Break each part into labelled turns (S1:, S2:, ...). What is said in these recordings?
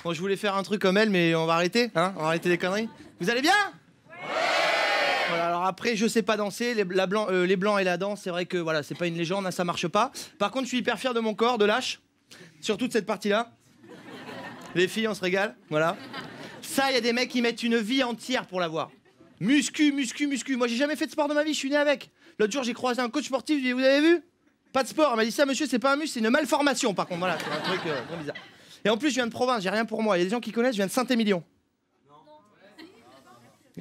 S1: Bon, je voulais faire un truc comme elle, mais on va arrêter, hein? On va arrêter les conneries. Vous allez bien? Voilà, alors après, je sais pas danser, les blancs et la danse, c'est vrai que voilà, c'est pas une légende, hein, ça marche pas. Par contre, je suis hyper fier de mon corps, de lâche, surtout de cette partie-là. Les filles, on se régale, voilà. Ça, il y a des mecs qui mettent une vie entière pour l'avoir. Muscu. Moi, j'ai jamais fait de sport de ma vie, je suis né avec. L'autre jour, j'ai croisé un coach sportif, je lui ai dit, vous avez vu? Pas de sport. Elle m'a dit ça, monsieur, c'est pas un muscle, c'est une malformation, par contre, voilà, c'est un truc très bizarre. Et en plus, je viens de province, j'ai rien pour moi. Il y a des gens qui connaissent, je viens de Saint-Émilion.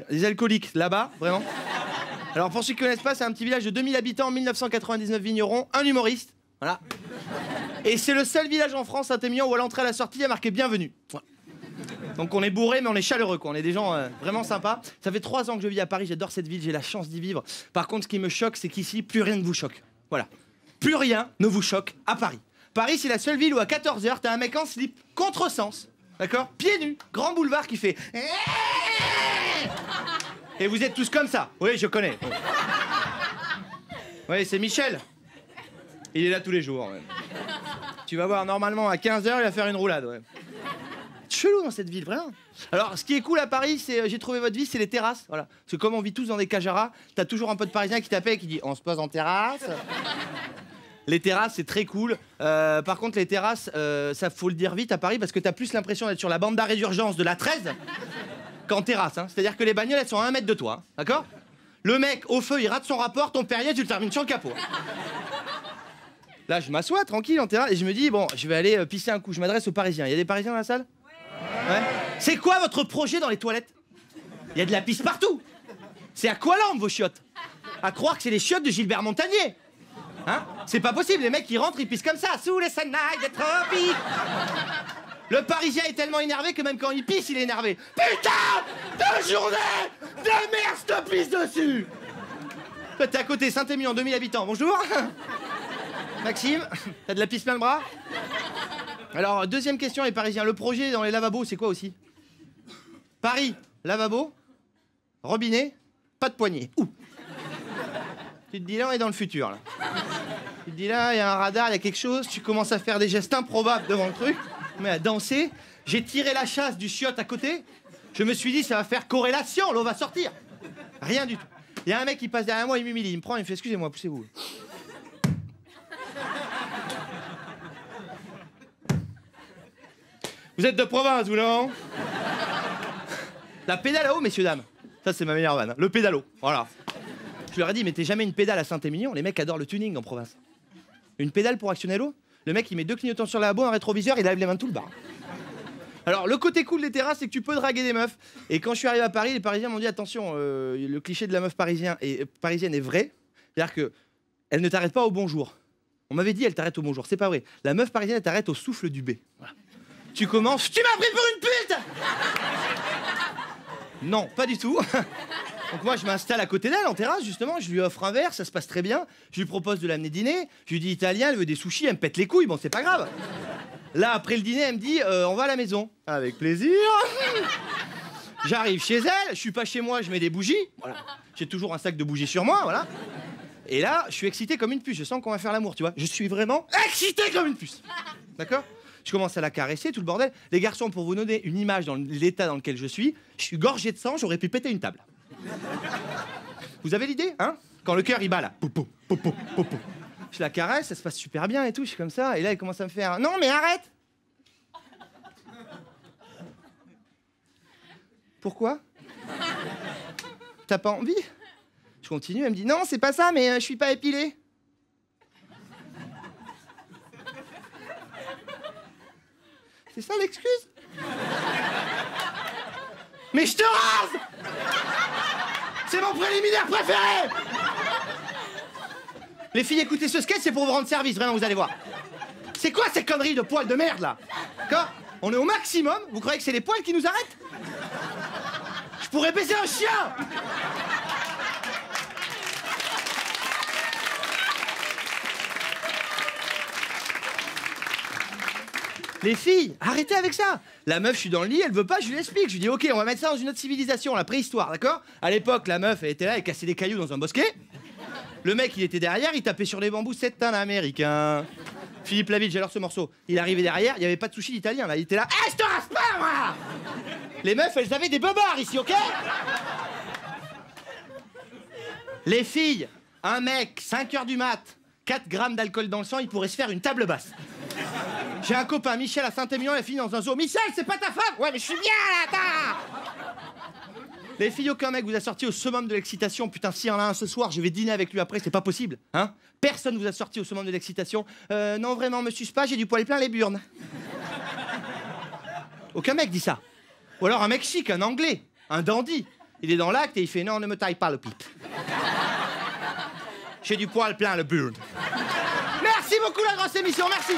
S1: Les alcooliques, là-bas, vraiment. Alors pour ceux qui connaissent pas, c'est un petit village de 2000 habitants, 1999 vignerons, un humoriste, voilà. Et c'est le seul village en France, Saint-Émilion, où à l'entrée et à la sortie, il y a marqué bienvenue. Voilà. Donc on est bourré, mais on est chaleureux, quoi. On est des gens vraiment sympas. Ça fait 3 ans que je vis à Paris, j'adore cette ville, j'ai la chance d'y vivre. Par contre, ce qui me choque, c'est qu'ici, plus rien ne vous choque. Voilà. Plus rien ne vous choque à Paris. Paris, c'est la seule ville où à 14h, t'as un mec en slip, contresens, d'accord? Pieds nus, grand boulevard qui fait... Et vous êtes tous comme ça. Oui, je connais. Oui, c'est Michel. Il est là tous les jours. Ouais. Tu vas voir, normalement, à 15h, il va faire une roulade. Ouais. Chelou dans cette ville, vraiment. Alors, ce qui est cool à Paris, c'est, j'ai trouvé votre vie, c'est les terrasses. Voilà. Parce que comme on vit tous dans des cajaras, t'as toujours un pote parisien qui t'appelle et qui dit « On se pose en terrasse ?» Les terrasses, c'est très cool. Par contre, les terrasses, ça faut le dire vite à Paris, parce que t'as plus l'impression d'être sur la bande d'arrêt d'urgence de la 13 qu'en terrasse, hein. C'est-à-dire que les bagnoles, elles sont à 1 mètre de toi, hein, d'accord? Le mec, au feu, il rate son rapport, ton Perrier, tu le termines sur le capot. Là, je m'assois tranquille en terrasse et je me dis, bon, je vais aller pisser un coup. Je m'adresse aux Parisiens. Il y a des Parisiens dans la salle? Ouais. C'est quoi votre projet dans les toilettes? Il y a de la pisse partout. C'est Aqualand, vos chiottes. À croire que c'est les chiottes de Gilbert Montagnier. Hein? C'est pas possible, les mecs, ils rentrent, ils pissent comme ça, sous les sonnailles des tropiques. Le Parisien est tellement énervé que même quand il pisse, il est énervé. Putain de journée de merde, je te pisse dessus. Toi, t'es à côté, Saint-Émilion, 2000 habitants. Bonjour. Maxime, t'as de la pisse plein le bras? Alors, deuxième question, les Parisiens. Le projet dans les lavabos, c'est quoi aussi? Paris, lavabo, robinet, pas de poignée. Ouh. Tu te dis là, on est dans le futur, là. Tu te dis là, il y a un radar, il y a quelque chose, tu commences à faire des gestes improbables devant le truc. Mais à danser, j'ai tiré la chasse du chiotte à côté. Je me suis dit, ça va faire corrélation, l'eau va sortir. Rien du tout. Il y a un mec qui passe derrière moi, il m'humilie, il me prend, il me fait, excusez-moi, poussez-vous. Vous êtes de province, vous, non? La pédale à eau, messieurs, dames. Ça, c'est ma meilleure vanne. Le pédalo, voilà. Je leur ai dit, mettez jamais une pédale à Saint-Émilion. Les mecs adorent le tuning en province. Une pédale pour actionner l'eau? Le mec, il met 2 clignotants sur la lavabo, un rétroviseur, il lève les mains de tout le bar. Alors, le côté cool des terrasses, c'est que tu peux draguer des meufs. Et quand je suis arrivé à Paris, les Parisiens m'ont dit, attention, le cliché de la meuf parisienne est vrai. C'est-à-dire que elle ne t'arrête pas au bonjour. On m'avait dit, elle t'arrête au bonjour. C'est pas vrai. La meuf parisienne, elle t'arrête au souffle du B. Voilà. Tu commences, tu m'as pris pour une pute! Non, pas du tout. Donc moi, je m'installe à côté d'elle en terrasse, justement. Je lui offre un verre, ça se passe très bien. Je lui propose de l'amener dîner. Je lui dis italien, elle veut des sushis, elle me pète les couilles. Bon, c'est pas grave. Là, après le dîner, elle me dit, on va à la maison. Avec plaisir. J'arrive chez elle, je suis pas chez moi, je mets des bougies. Voilà. J'ai toujours un sac de bougies sur moi, voilà. Et là, je suis excité comme une puce. Je sens qu'on va faire l'amour, tu vois. Je suis vraiment excité comme une puce. D'accord? Je commence à la caresser, tout le bordel. Les garçons, pour vous donner une image dans l'état dans lequel je suis gorgé de sang, j'aurais pu péter une table. Vous avez l'idée, hein? Quand le cœur, il bat là. Popo, popo, popo. Je la caresse, ça se passe super bien et tout, je suis comme ça. Et là, elle commence à me faire, non, mais arrête! Pourquoi? T'as pas envie? Je continue, elle me dit, non, c'est pas ça, mais je suis pas épilé. C'est ça l'excuse? Mais je te rase! C'est mon préliminaire préféré! Les filles, écoutez ce sketch, c'est pour vous rendre service, vraiment, vous allez voir. C'est quoi ces conneries de poils de merde, là? D'accord? On est au maximum, vous croyez que c'est les poils qui nous arrêtent? Je pourrais baiser un chien! Les filles, arrêtez avec ça. La meuf, je suis dans le lit, elle veut pas, je lui explique. Je lui dis, ok, on va mettre ça dans une autre civilisation, la préhistoire, d'accord? À l'époque, la meuf, elle était là, elle cassait des cailloux dans un bosquet. Le mec, il était derrière, il tapait sur les bambous, c'est un Américain. Philippe Laville, j'adore ce morceau. Il est arrivé derrière, il n'y avait pas de sushi d'italien là. Il était là. Eh, je te rase pas, moi. Les meufs, elles avaient des bobards ici, ok? Les filles, un mec, 5h du mat, 4 grammes d'alcool dans le sang, il pourrait se faire une table basse. J'ai un copain, Michel, à Saint-Émilion, il a fini dans un zoo. Michel, c'est pas ta femme? Ouais, mais je suis bien là, attends. Les filles, aucun mec vous a sorti au summum de l'excitation. Putain, s'il y en a un ce soir, je vais dîner avec lui après, c'est pas possible. Hein? Personne vous a sorti au summum de l'excitation. Non, vraiment, me suce pas, j'ai du poil plein les burnes. Aucun mec dit ça. Ou alors un mec chic, un anglais, un dandy. Il est dans l'acte et il fait non, ne me taille pas le pipe. J'ai du poil plein le burn. Merci beaucoup la grosse émission, merci.